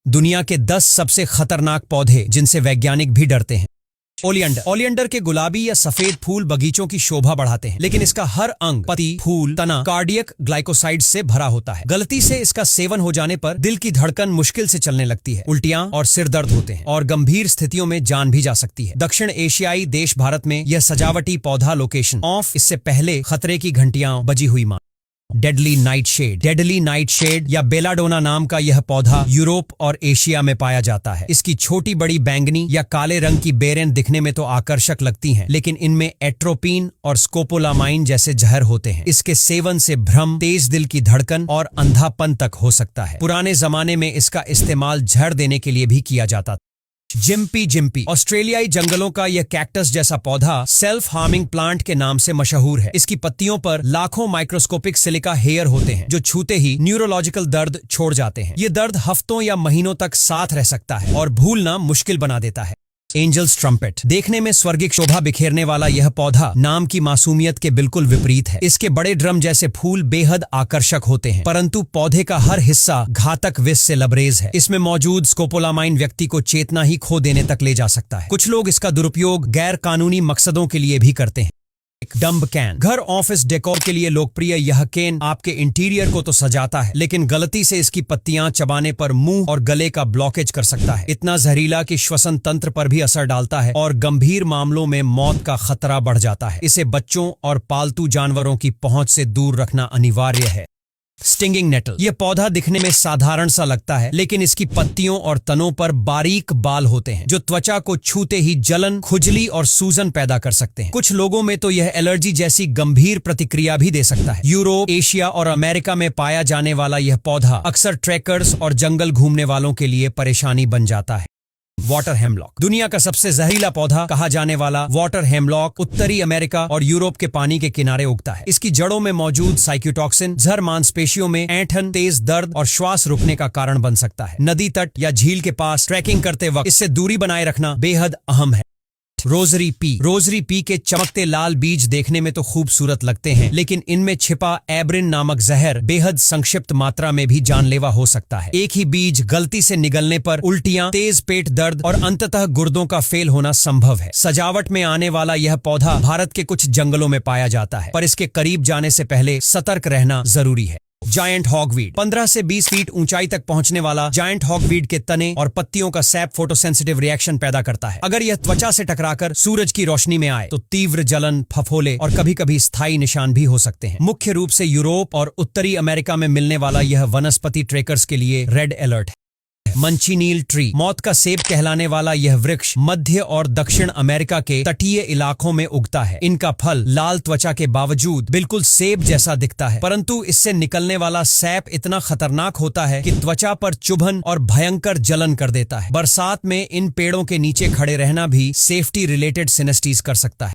दुनिया के 10 सबसे खतरनाक पौधे जिनसे वैज्ञानिक भी डरते हैं। ओलियंडर। ओलियंडर के गुलाबी या सफेद फूल बगीचों की शोभा बढ़ाते हैं, लेकिन इसका हर अंग, पत्ती, फूल, तना कार्डियक ग्लाइकोसाइड से भरा होता है। गलती से इसका सेवन हो जाने पर दिल की धड़कन मुश्किल से चलने लगती है, उल्टियां और सिर दर्द होते हैं और गंभीर स्थितियों में जान भी जा सकती है। दक्षिण एशियाई देश भारत में यह सजावटी पौधा लोकेशन ऑफ इससे पहले खतरे की घंटियां बजी हुई मान। Deadly nightshade. डेडली नाइटशेड या बेलाडोना नाम का यह पौधा यूरोप और एशिया में पाया जाता है। इसकी छोटी बड़ी बैंगनी या काले रंग की बेरें दिखने में तो आकर्षक लगती हैं, लेकिन इनमें एट्रोपिन और स्कोपोलामाइन जैसे जहर होते हैं। इसके सेवन से भ्रम, तेज दिल की धड़कन और अंधापन तक हो सकता है। पुराने जमाने में इसका इस्तेमाल जहर देने के लिए भी किया जाता था। जिम्पी। जिम्पी ऑस्ट्रेलियाई जंगलों का यह कैक्टस जैसा पौधा सेल्फ हार्मिंग प्लांट के नाम से मशहूर है। इसकी पत्तियों पर लाखों माइक्रोस्कोपिक सिलिका हेयर होते हैं, जो छूते ही न्यूरोलॉजिकल दर्द छोड़ जाते हैं। ये दर्द हफ्तों या महीनों तक साथ रह सकता है और भूलना मुश्किल बना देता है। Angel's trumpet. देखने में स्वर्गिक शोभा बिखेरने वाला यह पौधा नाम की मासूमियत के बिल्कुल विपरीत है। इसके बड़े ड्रम जैसे फूल बेहद आकर्षक होते हैं, परंतु पौधे का हर हिस्सा घातक विष से लबरेज है। इसमें मौजूद स्कोपोलामाइन व्यक्ति को चेतना ही खो देने तक ले जा सकता है। कुछ लोग इसका दुरुपयोग गैर कानूनी मकसदों के लिए भी करते हैं। Dumb can. घर ऑफिस डेकोर के लिए लोकप्रिय यह केन आपके इंटीरियर को तो सजाता है, लेकिन गलती से इसकी पत्तियां चबाने पर मुंह और गले का ब्लॉकेज कर सकता है। इतना जहरीला कि श्वसन तंत्र पर भी असर डालता है और गंभीर मामलों में मौत का खतरा बढ़ जाता है। इसे बच्चों और पालतू जानवरों की पहुंच से दूर रखना अनिवार्य है। Stinging nettle. यह पौधा दिखने में साधारण सा लगता है, लेकिन इसकी पत्तियों और तनों पर बारीक बाल होते हैं, जो त्वचा को छूते ही जलन, खुजली और सूजन पैदा कर सकते हैं। कुछ लोगों में तो यह एलर्जी जैसी गंभीर प्रतिक्रिया भी दे सकता है। यूरोप, एशिया और अमेरिका में पाया जाने वाला यह पौधा अक्सर ट्रैकर्स और जंगल घूमने वालों के लिए परेशानी बन जाता है। Water hemlock. दुनिया का सबसे जहरीला पौधा कहा जाने वाला वाटर हेमलॉक उत्तरी अमेरिका और यूरोप के पानी के किनारे उगता है। इसकी जड़ों में मौजूद साइक्यूटॉक्सिन जहर मांसपेशियों में ऐंठन, तेज दर्द और श्वास रुकने का कारण बन सकता है। नदी तट या झील के पास ट्रैकिंग करते वक्त इससे दूरी बनाए रखना बेहद अहम है। Rosary P. रोजरी पी के चमकते लाल बीज देखने में तो खूबसूरत लगते हैं, लेकिन इनमें छिपा एब्रिन नामक जहर बेहद संक्षिप्त मात्रा में भी जानलेवा हो सकता है। एक ही बीज गलती से निगलने पर उल्टियां, तेज पेट दर्द और अंततः गुर्दों का फेल होना संभव है। सजावट में आने वाला यह पौधा भारत के कुछ जंगलों में पाया जाता है, पर इसके करीब जाने से पहले सतर्क रहना जरूरी है। Giant hogweed. 15 से 20 फीट ऊंचाई तक पहुंचने वाला जायंट हॉगवीड के तने और पत्तियों का सैप फोटोसेंसिटिव रिएक्शन पैदा करता है। अगर यह त्वचा से टकराकर सूरज की रोशनी में आए तो तीव्र जलन, फफोले और कभी कभी स्थायी निशान भी हो सकते हैं। मुख्य रूप से यूरोप और उत्तरी अमेरिका में मिलने वाला यह वनस्पति ट्रेकर्स के लिए रेड अलर्ट है। मंचीनील ट्री। मौत का सेब कहलाने वाला यह वृक्ष मध्य और दक्षिण अमेरिका के तटीय इलाकों में उगता है। इनका फल लाल त्वचा के बावजूद बिल्कुल सेब जैसा दिखता है, परंतु इससे निकलने वाला सैप इतना खतरनाक होता है कि त्वचा पर चुभन और भयंकर जलन कर देता है। बरसात में इन पेड़ों के नीचे खड़े रहना भी सेफ्टी रिलेटेड सिनेस्टीज कर सकता है।